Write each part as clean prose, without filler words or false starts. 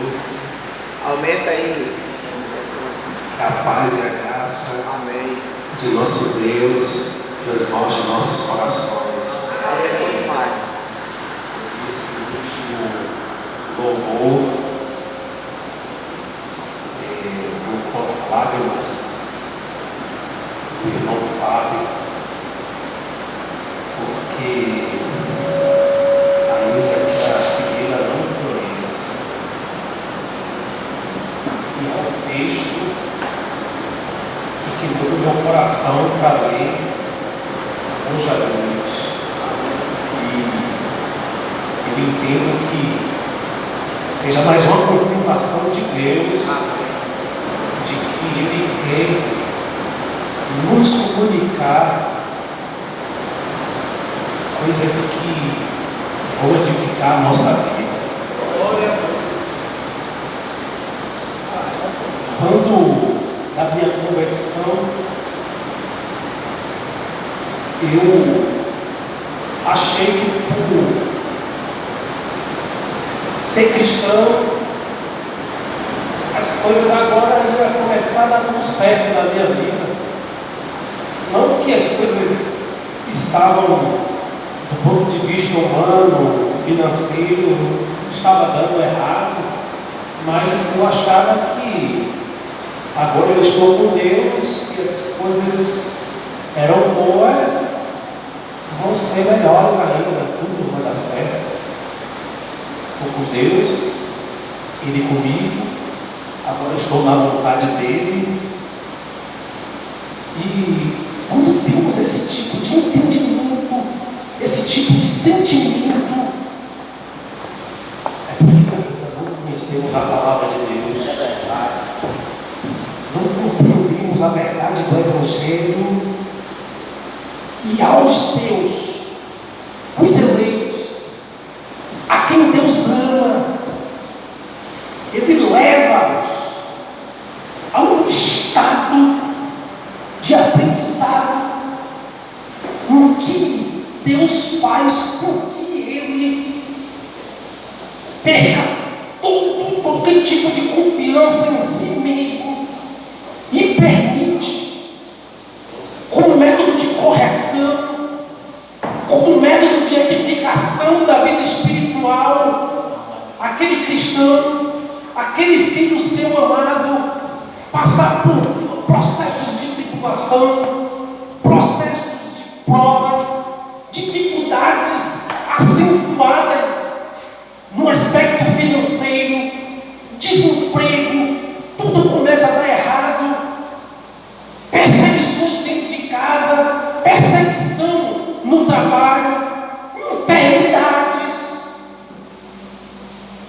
Jesus. Aumenta aí. Que a paz e a graça Amém. de nosso Deus transborde nossos corações. Amém. Pai. Esse último louvor com lágrimas do irmão Fábio, porque ainda que a figueira não floresça, e é um texto que queimou no meu coração para ler hoje à noite. E eu entendo que seja mais uma confirmação de Deus de que Ele quer nos comunicar coisas que vão edificar a nossa vida. Quando da minha conversão, eu achei que por ser cristão, as coisas agora iam começar a dar tudo certo na minha vida. Não que as coisas estavam, do ponto de vista humano, financeiro, estava dando errado, mas eu achava que agora eu estou com Deus e as coisas eram boas, vão ser melhores ainda, tudo vai dar certo. Estou com Deus, Ele comigo, agora estou na vontade dEle. E quando temos esse tipo de entendimento, esse tipo de sentimento, é porque ainda não conhecemos a palavra de Deus, não compreendemos a verdade do Evangelho, e aos seus, os eleitos, a quem Deus ama, Ele leva-os a um estado de aprendizado, no que Deus faz com que Ele perca todo tipo de confiança em si mesmo e permite, como método de correção, como método de edificação da vida espiritual, aquele cristão, aquele filho seu amado, passar por processos de tribulação, processos de provas, dificuldades acentuadas no aspecto financeiro, desemprego, tudo começa a dar errado, perseguições dentro de casa, perseguição no trabalho, enfermidades,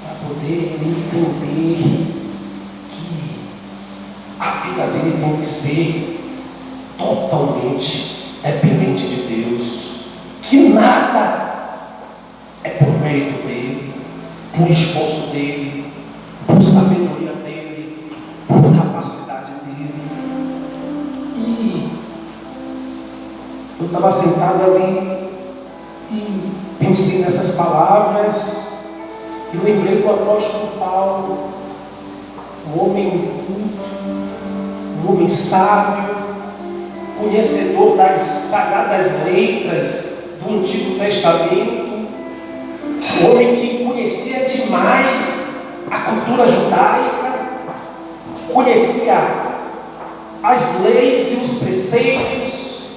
para poder entender que a vida dele tem que ser totalmente dependente de Deus, que nada é por mérito dele, por esforço dele, por sabedoria dele, por capacidade dele. E eu estava sentado ali e pensei nessas palavras e lembrei do apóstolo Paulo, um homem culto, um homem sábio, conhecedor das sagradas letras do Antigo Testamento, um homem que conhecia demais a cultura judaica, conhecia as leis e os preceitos,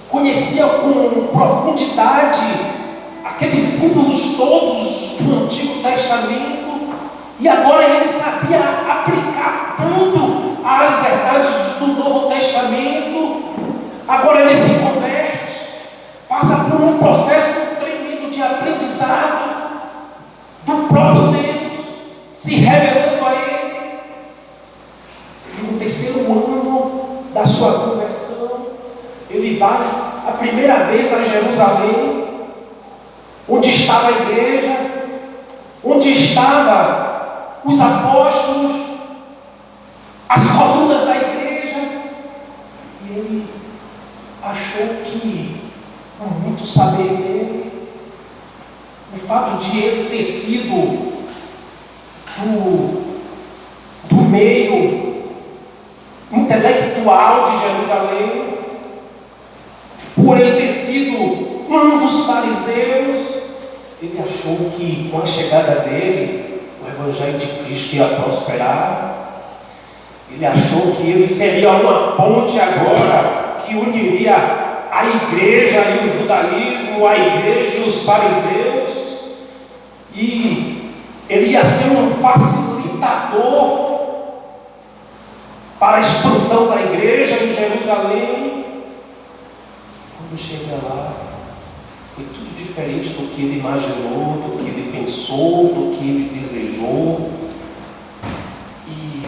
conhecia com profundidade aqueles símbolos todos do Antigo Testamento, e agora ele sabia aplicar tudo às verdades do Novo Testamento. Agora ele se converte, passa por um processo tremendo de aprendizado do próprio Deus, se revelando a ele. E no terceiro ano da sua conversão, ele vai a primeira vez a Jerusalém, onde estava a igreja, onde estavam os apóstolos, as colunas da igreja, e ele achou que, com muito saber dele, o fato de ele ter sido do intelectual de Jerusalém, por ele ter sido um dos fariseus, ele achou que com a chegada dele, o Evangelho de Cristo ia prosperar. Ele achou que ele seria uma ponte agora que uniria a igreja e o judaísmo, a igreja e os fariseus, e ele ia ser um facilitador para a expansão da igreja em Jerusalém. Quando chega lá, foi tudo diferente do que ele imaginou, do que ele pensou, do que ele desejou. E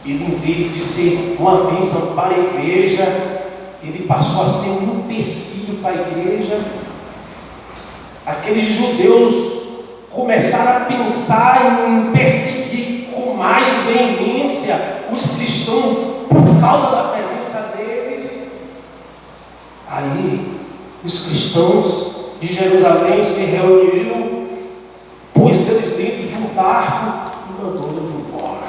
ele, em vez de ser uma bênção para a igreja, ele passou a ser um empecilho para a igreja. Aqueles judeus começaram a pensar em perseguir com mais veemência os cristãos por causa da presença deles. Aí os cristãos de Jerusalém se reuniram, pôs eles dentro de um barco e mandou ele embora.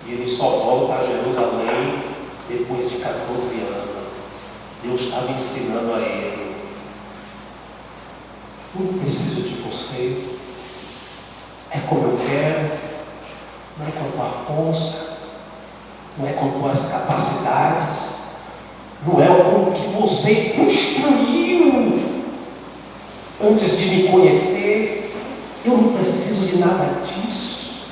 E ele só volta a Jerusalém depois de 14 anos. Deus estava ensinando a ele: não preciso de você, é como eu quero, não é com a tua força, não é com tuas capacidades, não é com o que você construiu antes de me conhecer. Eu não preciso de nada disso.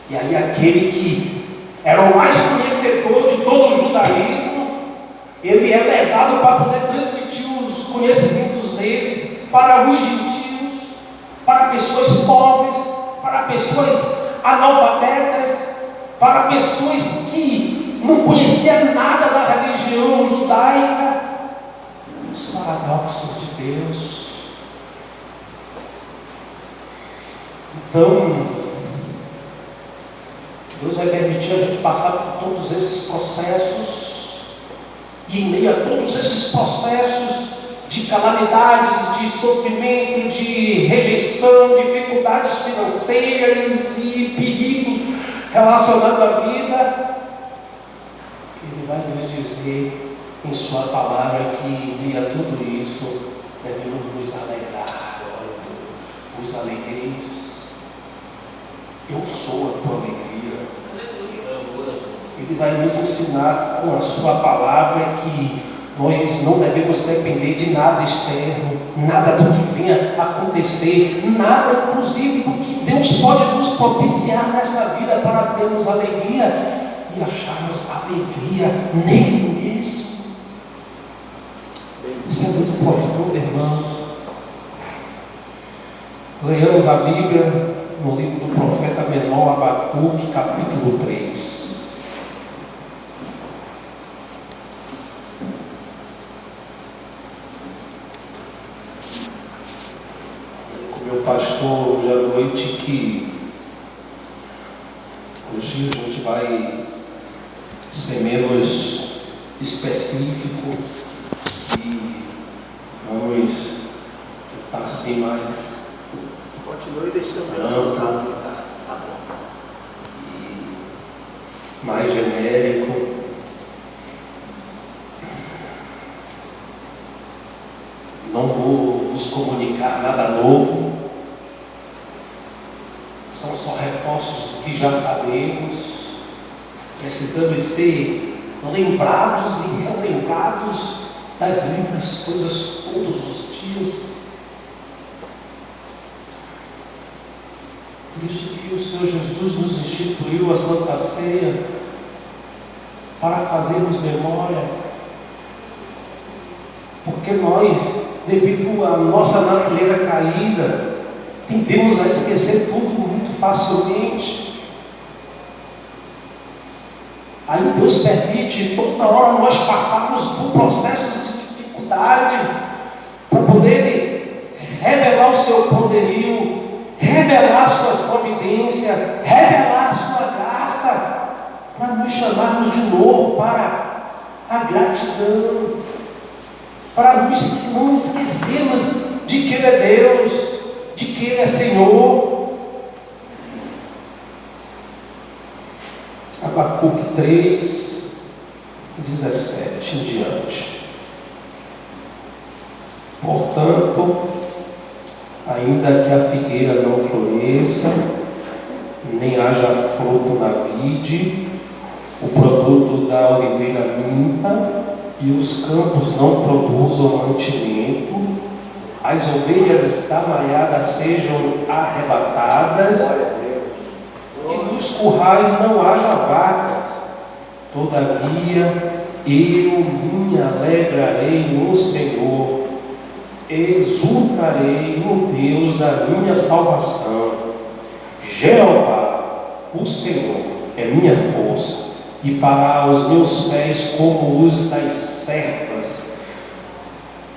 E aí aquele que era o mais conhecedor de todo o judaísmo, ele é levado para poder transmitir os conhecimentos deles para os gentios, para pessoas pobres, para pessoas analfabetas, para pessoas que não conheciam nada da religião judaica, os paradoxos de Deus. Então, Deus vai permitir a gente passar por todos esses processos, e em meio a todos esses processos de calamidades, de sofrimento, de rejeição, dificuldades financeiras e perigos relacionados à vida, Ele vai nos dizer em Sua palavra que em meio a tudo isso devemos nos alegrar. Vos alegreis, eu sou a tua alegria. Ele vai nos ensinar com a Sua palavra que nós não devemos depender de nada externo, nada do que venha acontecer, nada inclusive do que Deus pode nos propiciar nessa vida para termos alegria e acharmos alegria nele mesmo. Isso é muito profundo, irmãos. Leamos a Bíblia no livro do profeta menor Abacuque, capítulo 3. Meu pastor hoje à noite que hoje a gente vai ser menos específico e vamos tentar ser mais Continue deixando amplo, tá bom. e mais genérico. Não vou vos comunicar nada novo, são só reforços do que já sabemos. Precisamos ser lembrados e relembrados das mesmas coisas todos os dias. Por isso que o Senhor Jesus nos instituiu a Santa Ceia, para fazermos memória, porque nós, devido à nossa natureza caída, tendemos a esquecer tudo muito facilmente. Aí Deus permite toda hora nós passarmos por processos de dificuldade para poder revelar o seu poderio, revelar suas providências, revelar a sua graça, para nos chamarmos de novo para a gratidão, para nos não esquecermos de que Ele é Deus, de que Ele é Senhor. Abacuque 3, 17 em diante. Portanto, ainda que a figueira não floresça, nem haja fruto na vide, o produto da oliveira minta, e os campos não produzam mantimento, as ovelhas da manhada sejam arrebatadas, e nos currais não haja vacas. Todavia, eu me alegrarei no Senhor, exultarei no Deus da minha salvação. Jeová, o Senhor, é minha força, e fará os meus pés como os das servas,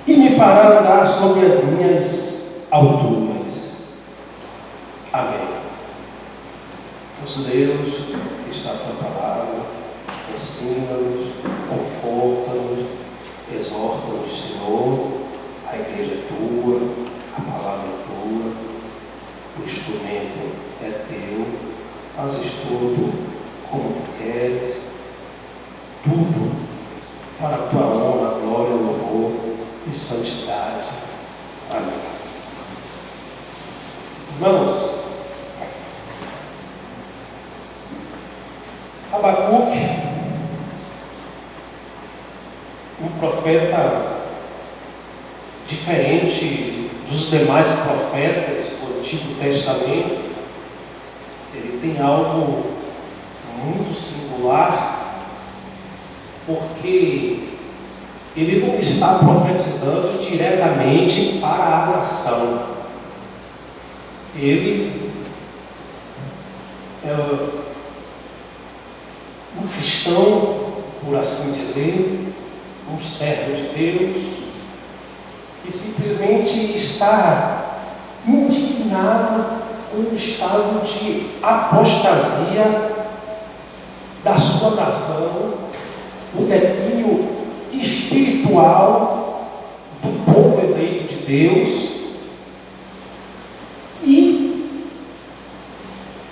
e me fará andar sobre as minhas alturas. Amém. Nosso Deus, que está a tua palavra, ensina-nos, conforta-nos, exorta-nos, Senhor. A igreja é tua, a palavra é tua, o instrumento é teu, fazes tudo como tu queres, tudo para a tua honra, glória, louvor e santidade. Amém. Irmãos, Abacuque, um profeta diferente dos demais profetas do Antigo Testamento, ele tem algo muito singular, porque ele não está profetizando diretamente para a nação. Ele é um cristão, por assim dizer, um servo de Deus, que simplesmente está indignado com o estado de apostasia da sua nação, o declínio espiritual do povo eleito de Deus, e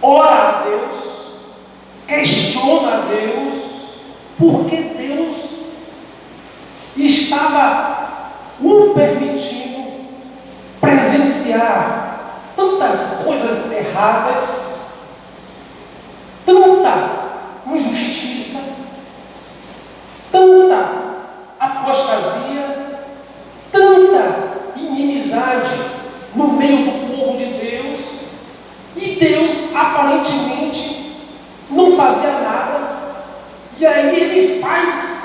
ora a Deus, questiona a Deus, porque Deus estava o permitindo presenciar tantas coisas erradas, tanta injustiça, tanta apostasia, tanta inimizade no meio do povo de Deus, e Deus aparentemente não fazia nada. E aí ele faz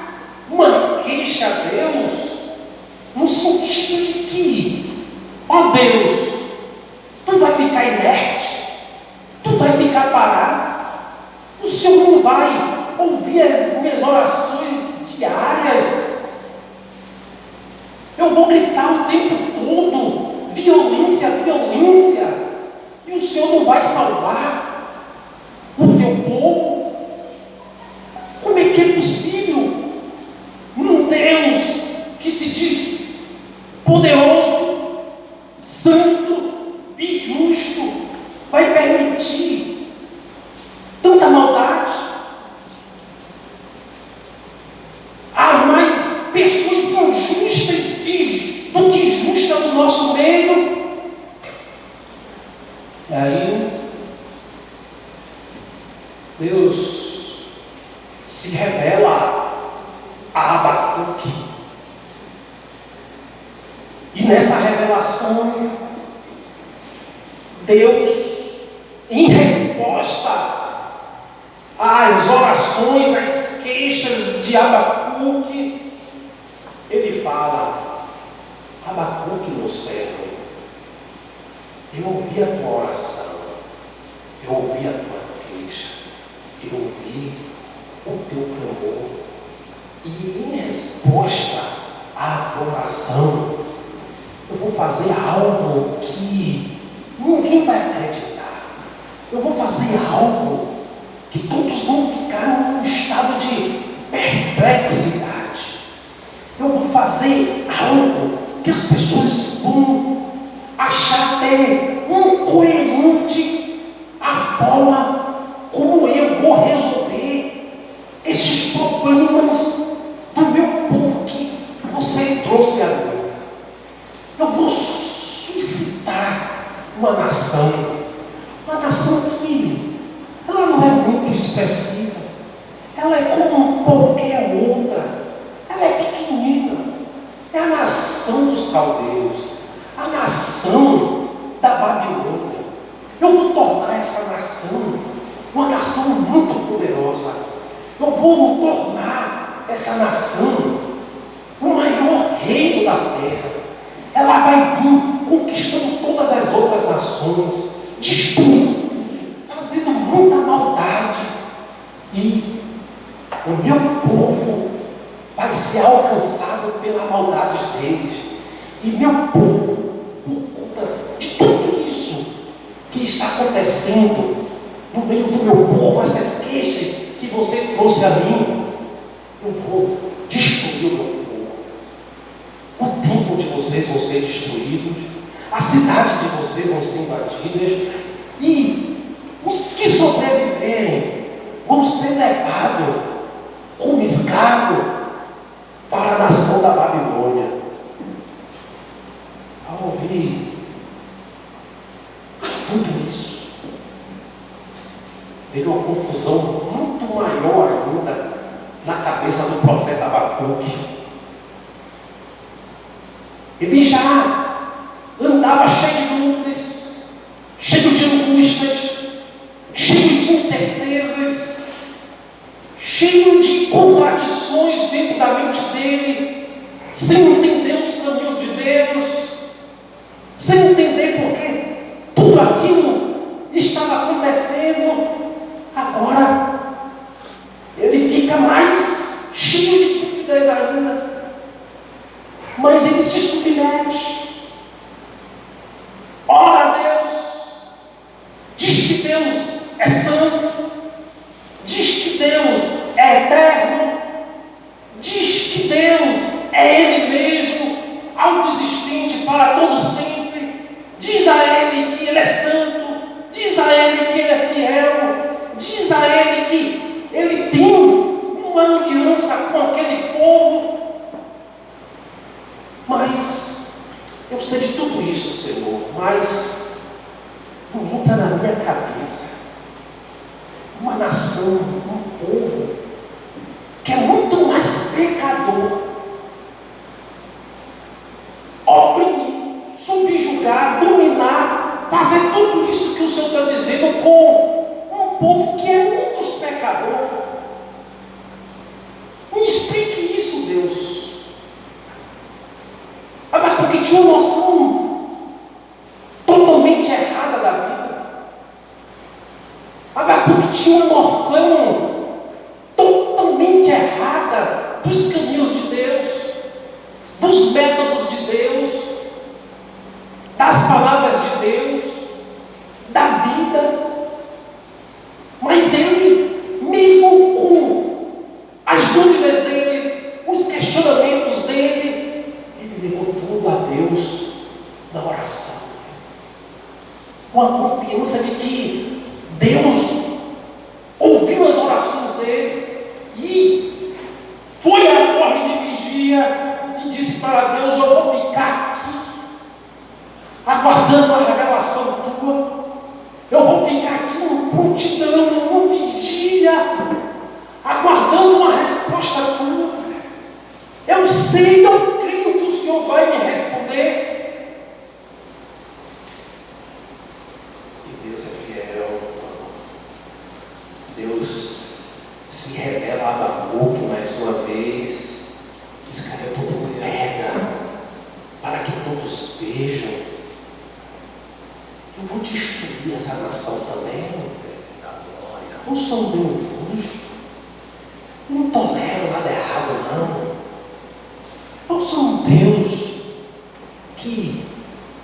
uma queixa a Deus, no sentido de que, ó Deus, tu vai ficar inerte, tu vai ficar parado, o Senhor não vai ouvir as minhas orações diárias, eu vou gritar o tempo todo, violência, violência, e o Senhor não vai salvar o teu povo. Como é que é possível um Deus que se diz poderoso, santo e justo vai permitir tanta maldade? Há mais pessoas injustas do que justas no nosso meio. E aí Deus se revela a Abacuque, e nessa revelação Deus, em resposta às orações, às queixas de Abacuque, ele fala: Abacuque, meu servo, eu ouvi a tua oração, eu ouvi a tua queixa, eu ouvi o teu clamor, e em resposta à tua oração, eu vou fazer algo que ninguém vai acreditar. Eu vou fazer algo que todos vão ficar num estado de perplexidade. Eu vou fazer algo que as pessoas vão achar até incoerente a forma como eu vou resolver esses problemas nação que ela não é muito expressiva, ela é como qualquer outra, ela é pequenina, é a nação dos caldeus, a nação da Babilônia. Eu vou tornar essa nação uma nação muito poderosa. Eu vou tornar essa nação o maior reino da terra. Ela vai vir conquistando todas as outras nações, destruindo, fazendo muita maldade. E o meu povo vai ser alcançado pela maldade deles. E meu povo, por conta de tudo isso que está acontecendo no meio do meu povo, essas queixas que você trouxe a mim, eu vou destruir o meu povo. O templo de vocês vão ser destruídos, a cidade de vocês vão ser invadidas, e os que sobreviverem vão ser levados como escravo para a nação da Babilônia. Ao ouvir tudo isso, veio uma confusão muito maior ainda na cabeça do profeta Abacuque. Ele já andava cheio de dúvidas, cheio de angústias, cheio de incertezas, cheio de contradições dentro da mente dele, sem entender os caminhos de Deus, sem entender por que tudo aquilo estava acontecendo. Agora ele fica mais cheio de dúvidas ainda, mas ele se submete, ora a Deus, diz que Deus é santo, diz que Deus é eterno, diz que Deus é Ele mesmo, autoexistente para todo sempre, diz a Ele que Ele é santo, diz a Ele que Ele é fiel, diz a Ele que Ele tem uma aliança com aquele povo. Mas eu sei de tudo isso, Senhor, mas não entra na minha cabeça uma nação, um povo que é muito mais pecador, oprimir, subjugar, dominar, fazer tudo isso que o Senhor está dizendo com um povo que é muito pecador. Me explique isso, Deus. Abacuque tinha uma noção totalmente errada da vida. Abacuque tinha uma noção totalmente errada dos caminhos de Deus, dos métodos de Deus, das palavras de Deus, da vida. Mas ele, mesmo com as dúvidas deles, os questionamentos dele, ele levou tudo a Deus na oração, com a confiança de que Deus ouviu as orações dele e foi à torre de vigia e disse para Deus: eu vou ficar aqui aguardando a revelação tua, eu vou ficar aqui em prontidão, em vigília, aguardando uma resposta tua. Eu sei, eu creio que o Senhor vai me responder. E Deus é fiel. Deus se revela a Abacuque mais uma vez, escreve tudo em pedra, para que todos vejam. Eu vou destruir essa nação também. Eu sou um Deus justo, não tolero nada errado, não. Eu sou um Deus que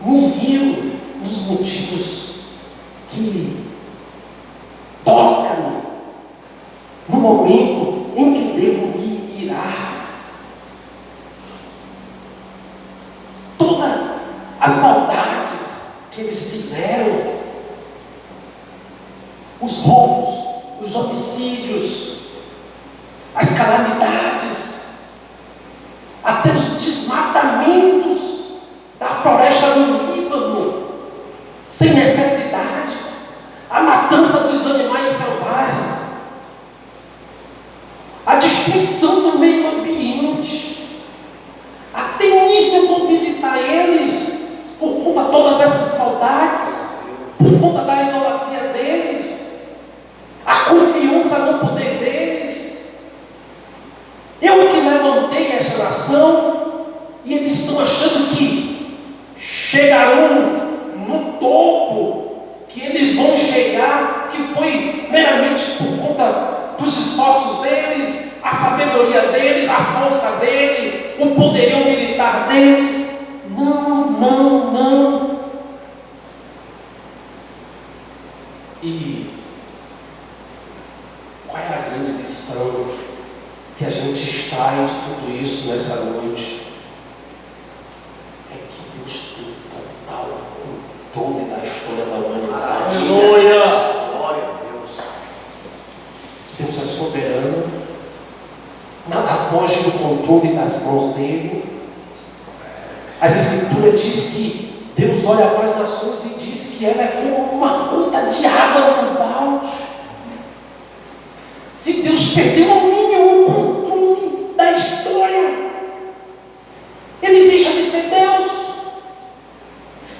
me guio nos motivos que tocam no momento em que devo me irar. Todas as maldades que eles fizeram, os roubos, os homicídios, as calamidades, até os desmatamentos da floresta do Líbano, sem necessidade, a destruição do meio ambiente. Até nisso eu vou visitar eles, por conta de todas essas maldades, por conta da idolatria deles, a confiança no poder deles. Eu que levantei esta nação, e eles estão achando que chegarão no topo, que eles vão chegar, que foi meramente por conta dos esforços deles, a sabedoria deles, a força deles, o poderio militar deles. Não, não, não. E qual é a grande lição que a gente extrai de tudo isso nessa noite? É que Deus tem total controle da história da humanidade. Aleluia! Glória a Deus. Deus é soberano, nada foge do controle das mãos dele. As Escrituras diz que Deus olha para as nações e diz que ela é como uma gota de água no balde. Se Deus perdeu ao mínimo o controle da história, Ele deixa de ser Deus.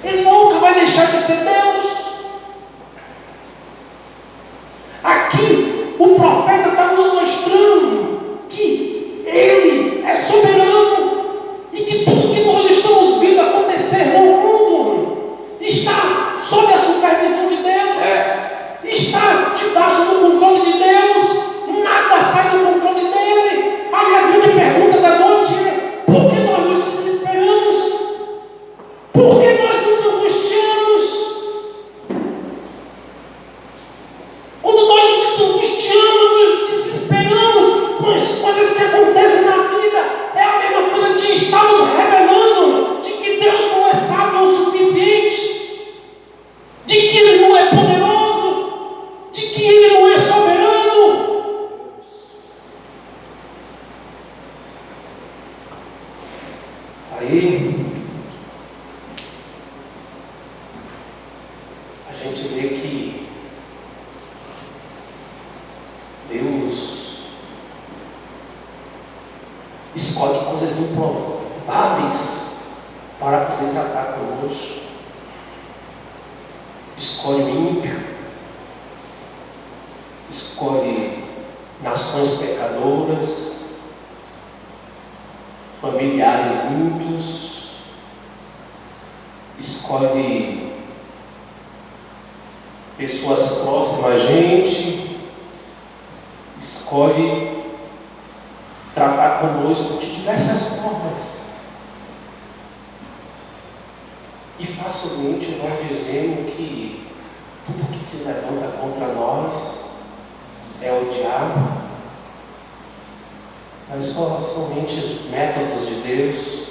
Ele nunca vai deixar de ser Deus. Aqui, o profeta está nos mostrando que Ele é soberano e que tudo que nós estamos vendo acontecer no mundo está sob a supervisão de Deus, está debaixo do controle de Deus. Nada sai do controle dele. Aí a grande pergunta da noite é: por que nós nos desesperamos? Por que nós nos angustiamos? Quando nós nos angustiamos, nos desesperamos com as coisas que acontecem na vida, é a mesma coisa de estarmos revelando de que Deus não é sábio o suficiente, de que Ele não é poderoso, de que Ele não é soberano. Aí a gente vê que Deus escolhe coisas improváveis para poder tratar conosco. Escolhe o ímpio, escolhe nações pecadoras, familiares ímpios, escolhe pessoas próximas a gente, escolhe tratar conosco de diversas formas. E facilmente nós dizemos que tudo que se levanta contra nós é o diabo. Mas somente os métodos de Deus,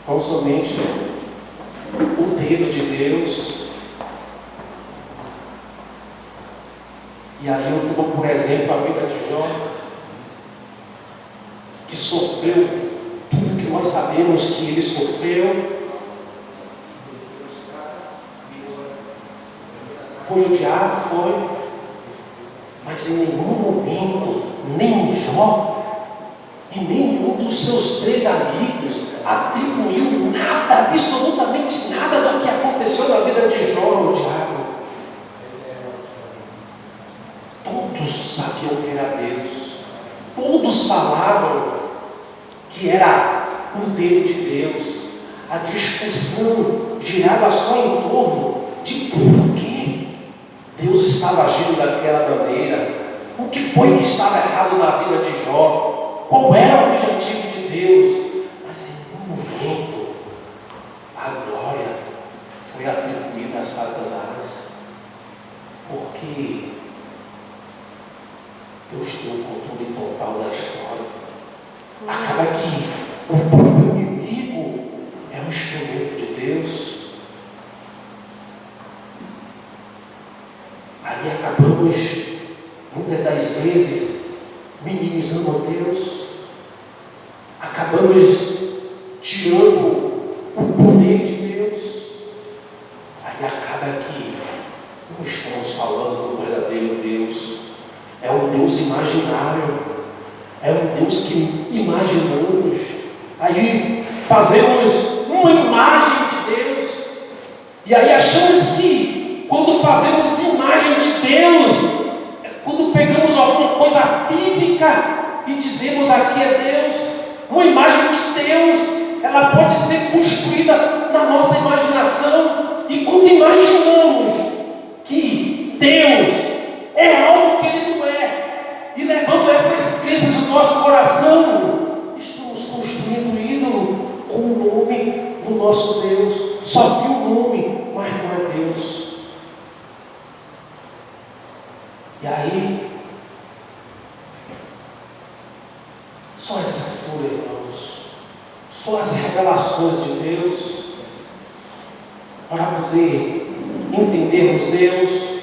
não somente o dedo de Deus. E aí eu tomo, por exemplo, a vida de Jó, que sofreu tudo que nós sabemos que ele sofreu. Foi o diabo, foi, mas em nenhum momento, nem Jó e nenhum dos seus 3 amigos atribuiu nada, absolutamente nada do que aconteceu na vida de Jó ao diabo. Todos sabiam que era Deus, todos falavam que era o dedo de Deus. A discussão girava só em torno de por que Deus estava agindo daquela maneira. O que foi que estava errado na vida de Jó? Qual era o objetivo de Deus? Mas em nenhum momento a glória foi atribuída a Satanás, porque Deus tem o controle total da história. Acaba que o próprio inimigo é um instrumento de Deus. Aí acabamos muitas das vezes minimizando a Deus, acabamos tirando o poder de Deus. Aí acaba que não estamos falando do verdadeiro Deus, é um Deus imaginário, é um Deus que imaginamos. Aí fazemos uma imagem de Deus, e aí achamos que quando fazemos imagem de Deus, quando pegamos alguma coisa física e dizemos aqui é Deus, uma imagem de Deus, ela pode ser construída na nossa imaginação, e quando imaginamos que Deus é algo que Ele não é, e levando essas crenças no nosso coração, estamos construindo um ídolo com o nome do nosso Deus. Só tem o nome, mas não é Deus. E aí, só essa escritura, irmãos, só as revelações de Deus, para poder entendermos Deus,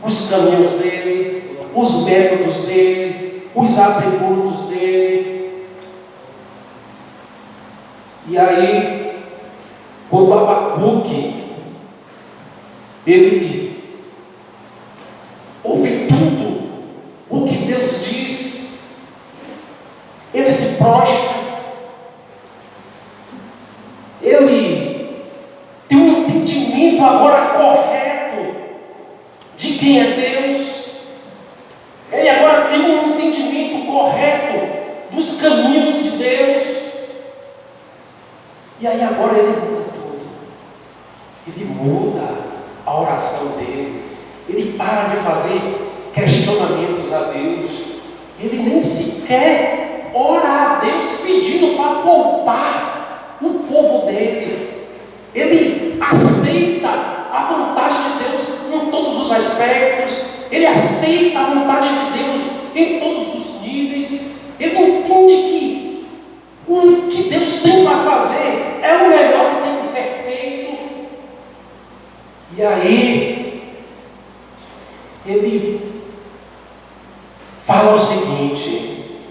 os caminhos dele, os métodos dele, os atributos dele. E aí, quando Abacuque, ele ouve tudo o que Deus diz, ele se prostra, ele tem um entendimento agora correto de quem é Deus, ele agora tem um entendimento correto dos caminhos de Deus, e aí agora ele muda tudo, ele muda a oração dele, ele para de fazer questionamentos a Deus, ele nem sequer ora a Deus pedindo para poupar o povo dele, ele aceita a vontade de Deus em todos os aspectos, ele aceita a vontade de Deus em todos os níveis, ele entende que o que Deus tem para fazer é o melhor que tem que ser feito. E aí ele fala o seguinte: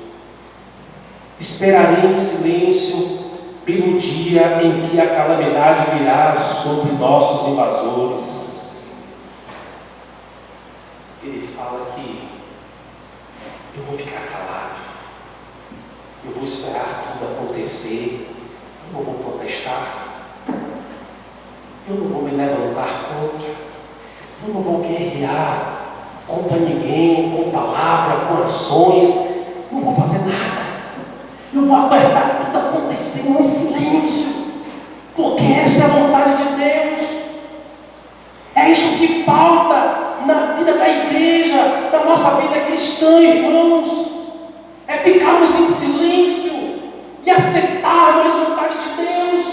esperarei em silêncio pelo dia em que a calamidade virá sobre nossos invasores. Ele fala que eu vou ficar calado, eu vou esperar tudo acontecer, eu não vou protestar, eu não vou me levantar contra, eu não vou guerrear contra ninguém, com palavra, com ações, não vou fazer nada, eu vou aguardar tudo acontecer em silêncio, porque essa é a vontade de Deus. É isso que falta na vida da igreja, na nossa vida cristã, irmãos, é ficarmos em silêncio e aceitarmos a vontade de Deus,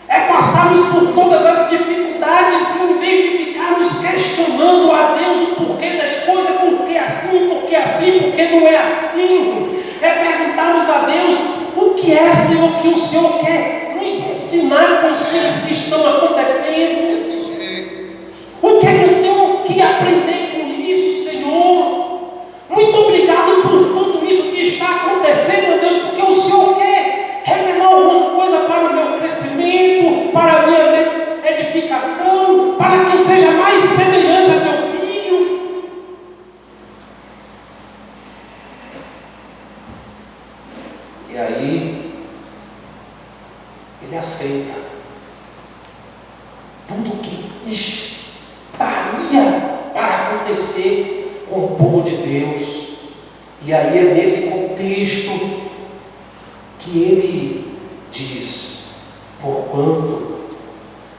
é passarmos por todas as dificuldades em vez de ficarmos questionando a Deus o porquê das coisas, por que assim, por que não é assim, é perguntarmos a Deus o que é, Senhor, que o Senhor quer nos ensinar com as coisas que estão acontecendo, o que é que eu tenho que aprender com isso, Senhor? Muito obrigado por tudo isso que está acontecendo, meu Deus, porque o Senhor quer revelar alguma coisa para o meu crescimento, para a minha edificação, para que eu seja mais semelhante a teu filho. E aí, ele aceita tudo que estaria para acontecer com o povo de Deus. E aí é nesse contexto que ele diz: porquanto,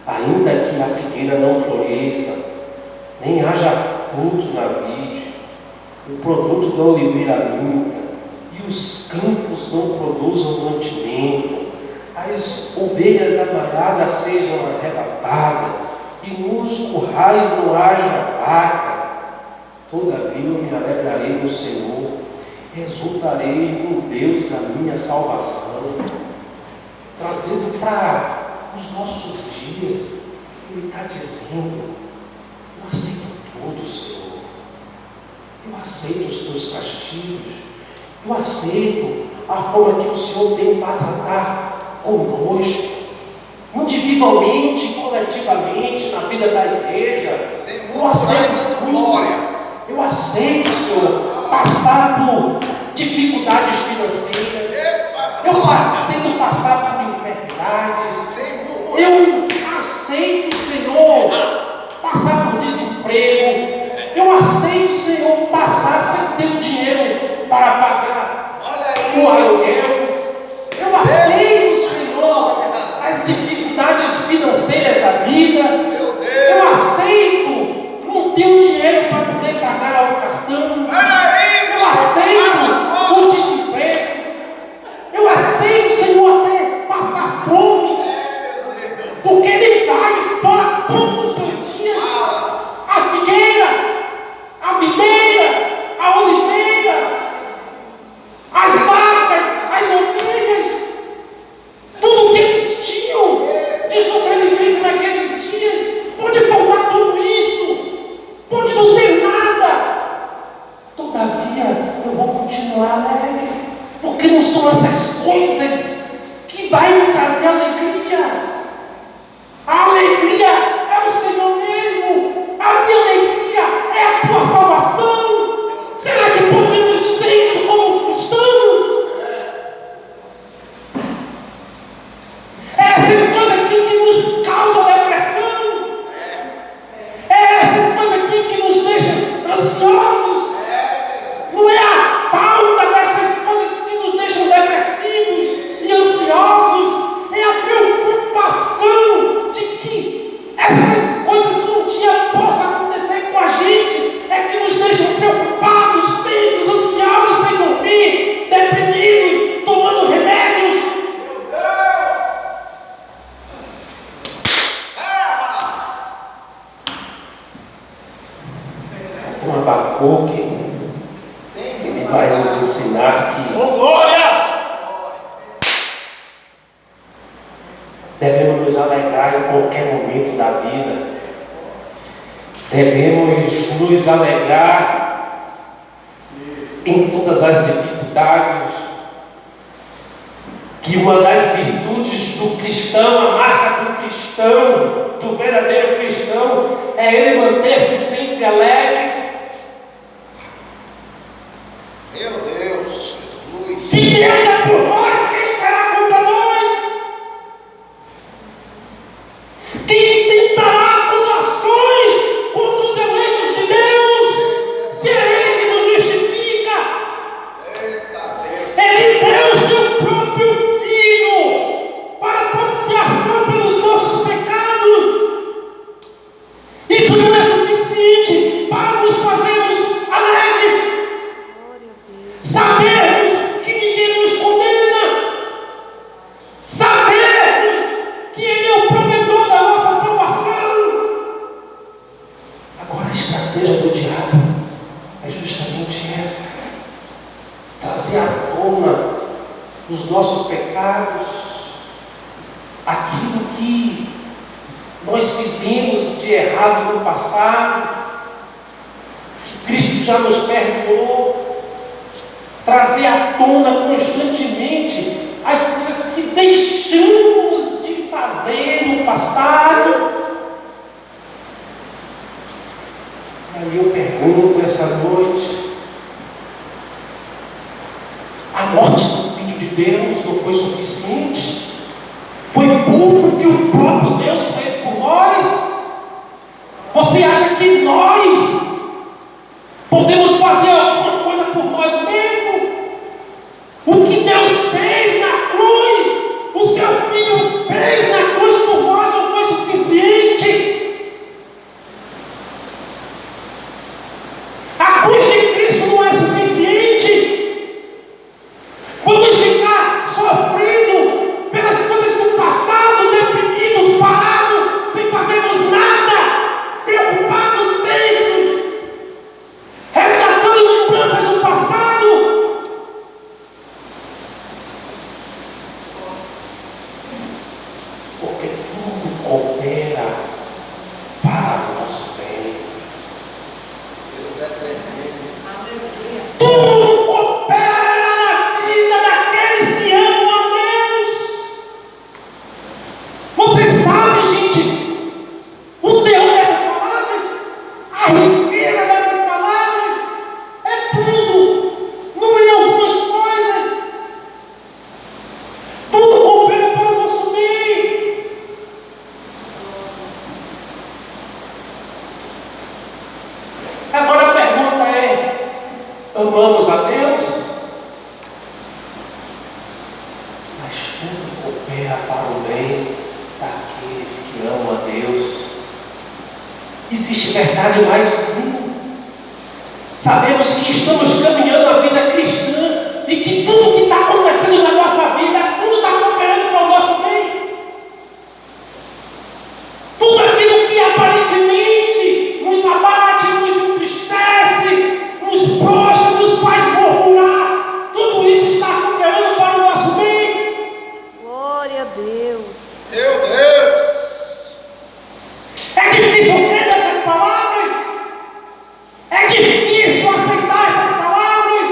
ainda que a figueira não floresça, nem haja fruto na vide, o produto da oliveira minta, e os campos não produzam mantimento, as ovelhas da manada sejam arrebatadas, e nos currais não haja vaca, todavia eu me alegrarei no Senhor, exultarei no Deus da minha salvação. Trazendo para os nossos dias, ele está dizendo: eu aceito tudo, Senhor, eu aceito os teus castigos, eu aceito a forma que o Senhor tem para tratar conosco, individualmente, coletivamente, na vida da igreja. Eu aceito tudo. Eu Eu aceito, Senhor, passar por dificuldades financeiras. Eu aceito passar por enfermidades. Eu aceito, Senhor, passar por desemprego. Eu aceito, Senhor, passar sem ter dinheiro para pagar o aluguel. Eu aceito, Senhor, as dificuldades financeiras da vida. Eu aceito não ter o dinheiro para poder pagar o cartão. Eu aceito o desemprego. Eu aceito, Senhor, até passar fome. Porque Ele vai explorar todos os seus dias. A figueira, a videira, a oliveira, as vacas, as ovelhas, tudo que eles tinham de sobrevivência naqueles dias, pode faltar tudo isso, pode não ter nada. Todavia, eu vou continuar alegre, porque não são essas coisas que vai me trazer alegria. A alegria é o Senhor mesmo. A minha alegria é a tua salvação. Será que podemos dizer isso como os cristãos? É essas coisas aqui que nos causam depressão. É essas coisas aqui que nos deixam ansiosos. Não é a falta dessas coisas que nos deixam depressivos e ansiosos. É a preocupação de que essas coisas um dia possam acontecer com a gente. É que nos deixam preocupados, tensos, ansiosos, sem dormir, deprimidos, tomando remédios. Então Abacuque, ele vai nos ensinar que devemos nos alegrar em qualquer momento da vida. Devemos nos alegrar em todas as dificuldades. Que uma das virtudes do cristão, a marca do cristão, do verdadeiro cristão, é ele manter-se sempre alegre. Meu Deus, Jesus. Se Deus é por nós, quem será contra nós? Quem tentará acusações contra os eleitos de Deus? Se é Ele que nos justifica. Ele deu seu próprio Filho para propiciação pelos nossos pecados. Isso não é suficiente para nos fazermos alegres. Sabermos que ninguém nos condena. Sabermos que Ele é o provedor da nossa salvação. Agora a estratégia do diabo é justamente essa: trazer à tona os nossos pecados, aquilo que nós fizemos de errado no passado, que Cristo já nos perdoou. Trazer à tona constantemente as coisas que deixamos de fazer no passado. E aí eu pergunto essa noite: a morte do Filho de Deus não foi suficiente? Foi pouco que o próprio Deus fez por nós? Você acha que nós podemos fazer alguma coisa por nós mesmos? O que Deus fez na cruz, o seu Filho fez na cruz por nós, não foi suficiente? A cruz de Cristo não é suficiente? Vamos ficar sofrendo pelas coisas do passado, deprimidos, parados, sem fazermos nada, preocupados, tensos, amamos a Deus, mas tudo coopera para o bem daqueles que amam a Deus. Existe verdade mais linda. Sabemos que estamos caminhando a vida cristã e que tudo que está acontecendo na nossa vida, tudo está cooperando para o nosso bem. Tudo aquilo que aparentemente nos abate, nos entristece, nos prostra, nos faz murmurar, tudo isso está cooperando para o nosso bem. Glória a Deus. Meu Deus! É difícil crer nessas palavras. É difícil aceitar essas palavras.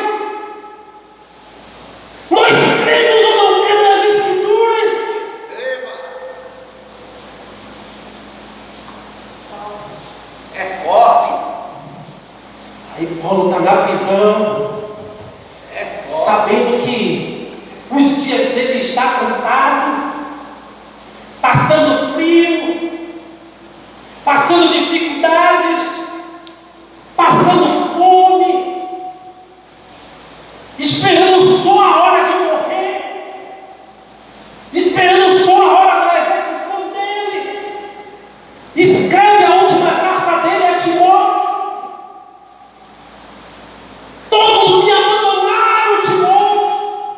Nós cremos ou não cremos nas Escrituras? Receba! É forte! Aí Paulo está na prisão, É forte! sabendo que os dias dele estão contados, passando frio, passando dificuldades, passando fome, esperando só a hora de morrer, esperando só a hora da execução dele. Escreve a última carta dele a Timóteo. Todos me abandonaram, Timóteo.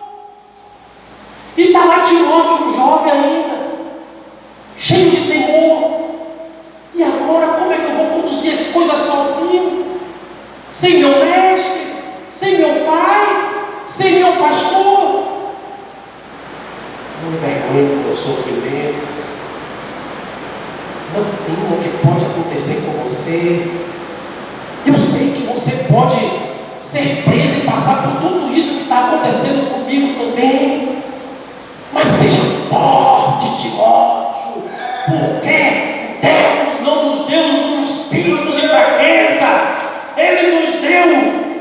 E está lá Timóteo, um jovem ainda, cheio de temor. E agora, como é que eu vou conduzir as coisas sozinho? Sem meu mestre, sem meu pai, sem meu pastor? Não me vergonhe do meu sofrimento. Não tema o que pode acontecer com você. Eu sei que você pode ser preso e passar por tudo isso que está acontecendo comigo também. Mas seja forte, Timóteo, porque Deus não nos deu um espírito de fraqueza, Ele nos deu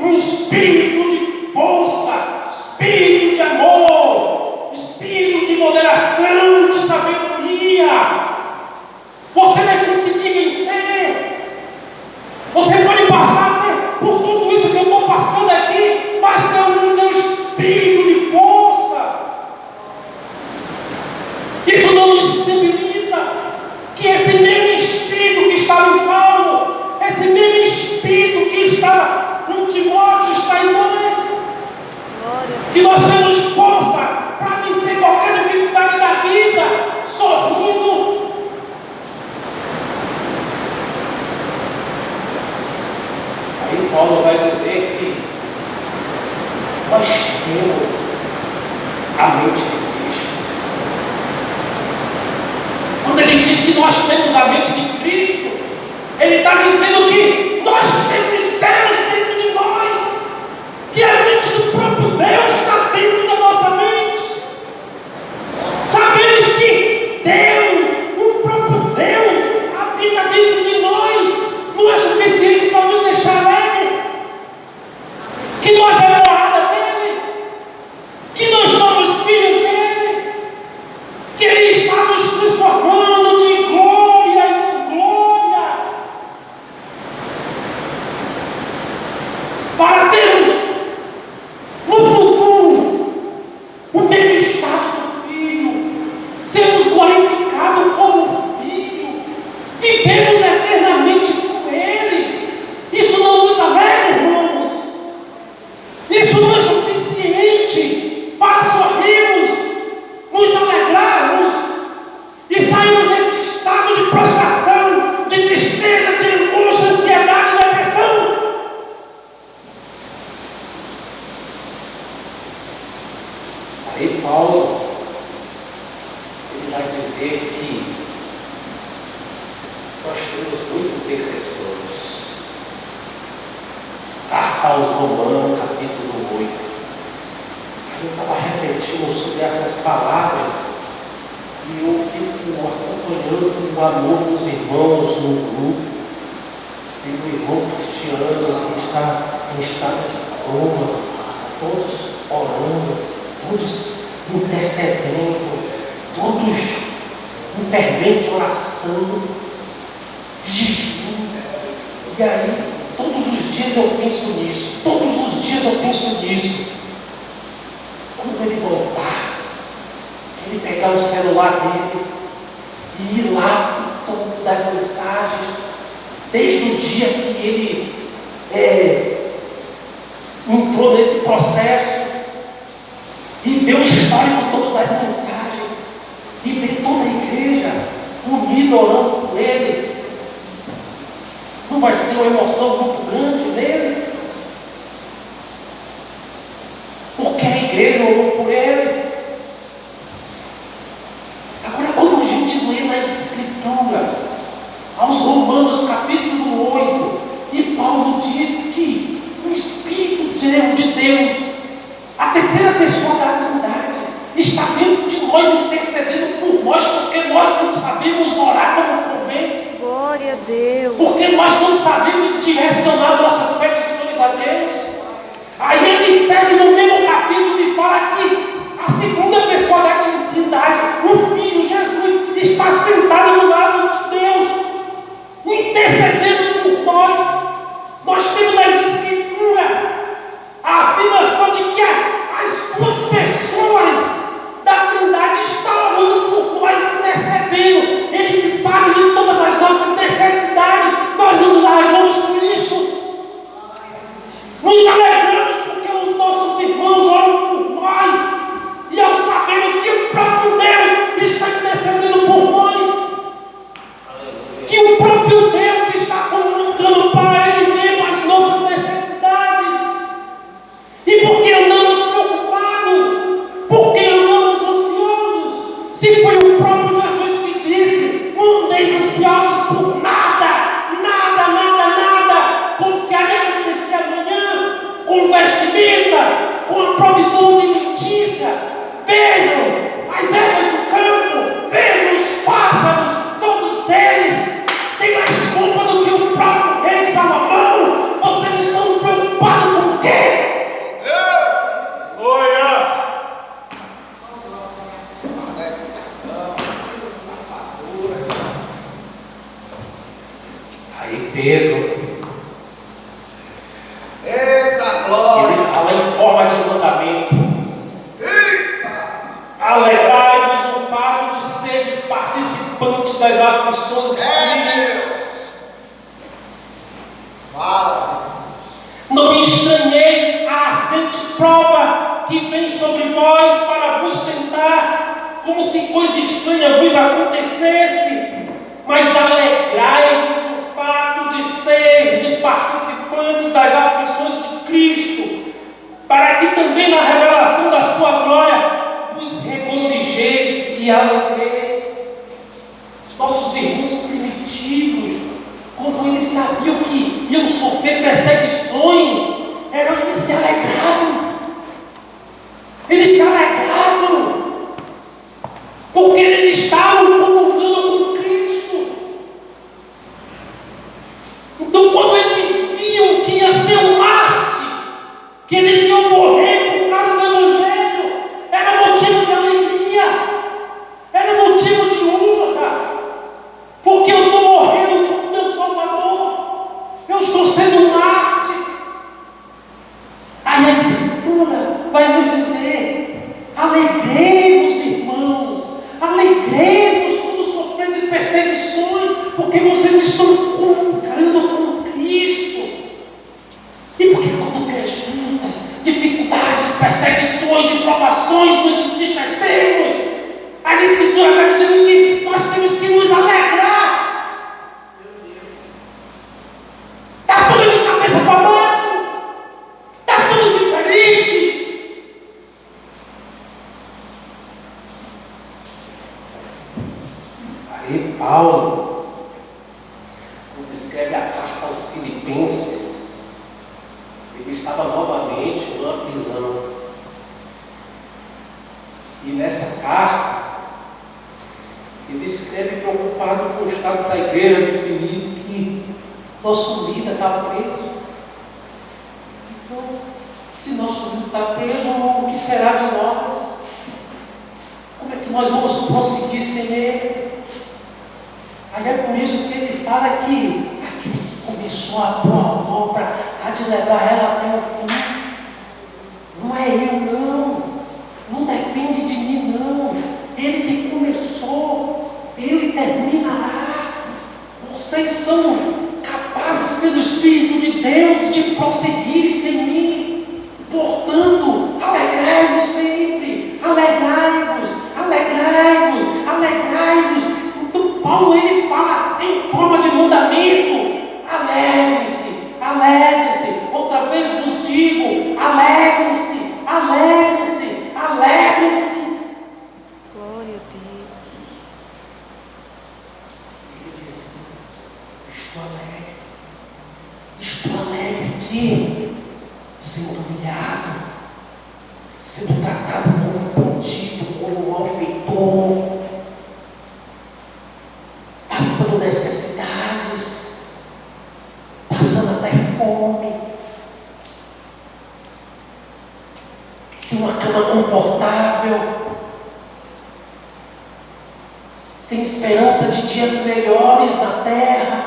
um espírito de força, espírito de amor, espírito de moderação, de sabedoria. Você vai conseguir vencer. Você pode passar por tudo isso que eu estou passando aqui, mas Deus nos deu espírito de força. Isso não nos sensibiliza que esse mesmo espírito que estava em Paulo, esse mesmo espírito que estava no Timóteo, está em nós. Que nós temos força para vencer qualquer dificuldade da vida, sorrindo. Aí Paulo vai dizer que nós temos a mente de Cristo. Quando ele diz que nós temos a mente de Cristo, ele está dizendo que nós temos Deus dentro de nós, que a mente do próprio Deus está dentro da nossa mente. Sabemos que Deus, o próprio Deus, habita dentro de nós, não é suficiente para nos deixar alegre, que nós é morada dele, que nós somos filhos dele, que ele está nos transformando de glória em glória, para termos no futuro o mesmo estado do Filho, sermos glorificados como Filho, vivemos eternamente com Ele. Isso não nos alegra, irmãos. Isso não é suficiente para sorrirmos, nos alegrarmos e sairmos desse estado de prostração, de tristeza, de angústia, ansiedade e depressão. Aí Paulo, ele vai dizer que nós temos dois intercessores. Carta aos Romanos, capítulo 8. Aí eu estava refletindo sobre essas palavras e eu fico acompanhando o amor dos irmãos no grupo. Tem um irmão cristiano que está em estado de coma, todos orando, todos intercedendo, todos em fervente oração, jejum. E aí, todos os dias eu penso nisso. Todos os dias eu penso nisso. Quando ele voltar, ele pegar o celular dele e ir lá em todas das mensagens, desde o dia que ele entrou nesse processo, e ver o histórico todo das mensagens, e ver toda a igreja unida orando por ele. Não vai ser uma emoção muito grande nele? Porque a igreja orou por ele. Agora, quando a gente lê nas Escrituras, aos Romanos capítulo 8, e Paulo diz que o Espírito de Deus, a terceira pessoa da Trindade, está dentro de nós, intercedendo por nós, porque nós não sabemos orar como convém. Glória a Deus. Porque nós não sabemos direcionar nossas petições a Deus. Aí ele segue no mesmo capítulo e fala que a segunda pessoa da Trindade, o Filho Jesus, está sentado no lado de Deus, intercedendo por nós. Nós temos nas Escrituras a afirmação de que as duas pessoas da Trindade estão orando por nós, intercedendo. Ele que sabe de todas as nossas necessidades. Nós não nos alegramos por isso. Nos alegramos porque os nossos irmãos oram por nós, e ao sabermos que o próprio Deus está intercedendo por nós, que o próprio Deus está comunicando para Ele mesmo as nossas necessidades. E por que andamos preocupados? Por que andamos ansiosos? Se foi o próprio Jesus que disse: não andeis ansiosos por nada, nada, nada, nada, com o que há de acontecer amanhã, com vestimenta, com a provisão alimentícia. Vejam as ervas do campo, vejam os pássaros, todos eles têm mais culpa do que o próprio rei Salomão. Vocês estão preocupados com o quê? Aí Pedro, Eita glória! ele fala em forma de mandamento: alegrai-vos no fato de seres participantes das aflições de Cristo. Deus! Fala! Não estranheis a ardente prova que vem sobre vós para vos tentar, como se coisa estranha vos acontecesse, mas alegrai-vos no fato de seres participantes das aflições de Cristo, para que também na revelação da sua glória vos regozijeis e alegreis. Nossos irmãos primitivos, quando eles sabiam que iam sofrer perseguições, eles se alegravam. Eles se alegravam, porque eles estavam comungando com Cristo. Então, quando eles viam que ia ser um Marte, que eles iam morrer por causa do Evangelho, era motivo de alegria, era motivo de honra, porque eu estou morrendo com o meu Salvador, eu estou sendo um Marte. Aí a Escritura vai nos dizer: alegrei-vos, irmãos, alegrei-vos quando sofredes perseguições, porque vocês estão comungando com Cristo. E porque quando vê as lutas, dificuldades, perseguições e provações, nos esquecemos. As Escrituras estão dizendo que nós temos que nos alegrar. Está tudo de cabeça para baixo, está tudo diferente. Aí Paulo, quando escreve a carta aos Filipenses, ele estava novamente numa prisão. E nessa carta, ele escreve preocupado com o estado da igreja de Filipe, que nosso líder está preso. Então, se nosso líder está preso, o que será de nós? Como é que nós vamos prosseguir sem ele? Aí é por isso que ele fala que aquele que começou a boa obra há de levar ela até o fim. Não é eu, não. Não depende de mim, não. Ele que começou, Ele terminará. Vocês são capazes pelo Espírito de Deus de prosseguir sem mim. Portanto, alegrai-vos sempre. Alegrai-vos, alegrai-vos, alegrai-vos. Então Paulo ele fala em forma de mandamento. Alegre-se, alegre-se. Outra vez vos digo, alegrem-se, alegrem-se, alegrem-se. Glória a Deus. Ele diz: estou alegre aqui, sendo humilhado, sendo tratado como um bandido, como um malfeitor, passando necessidades, passando até fome, sem uma cama confortável, sem esperança de dias melhores na terra.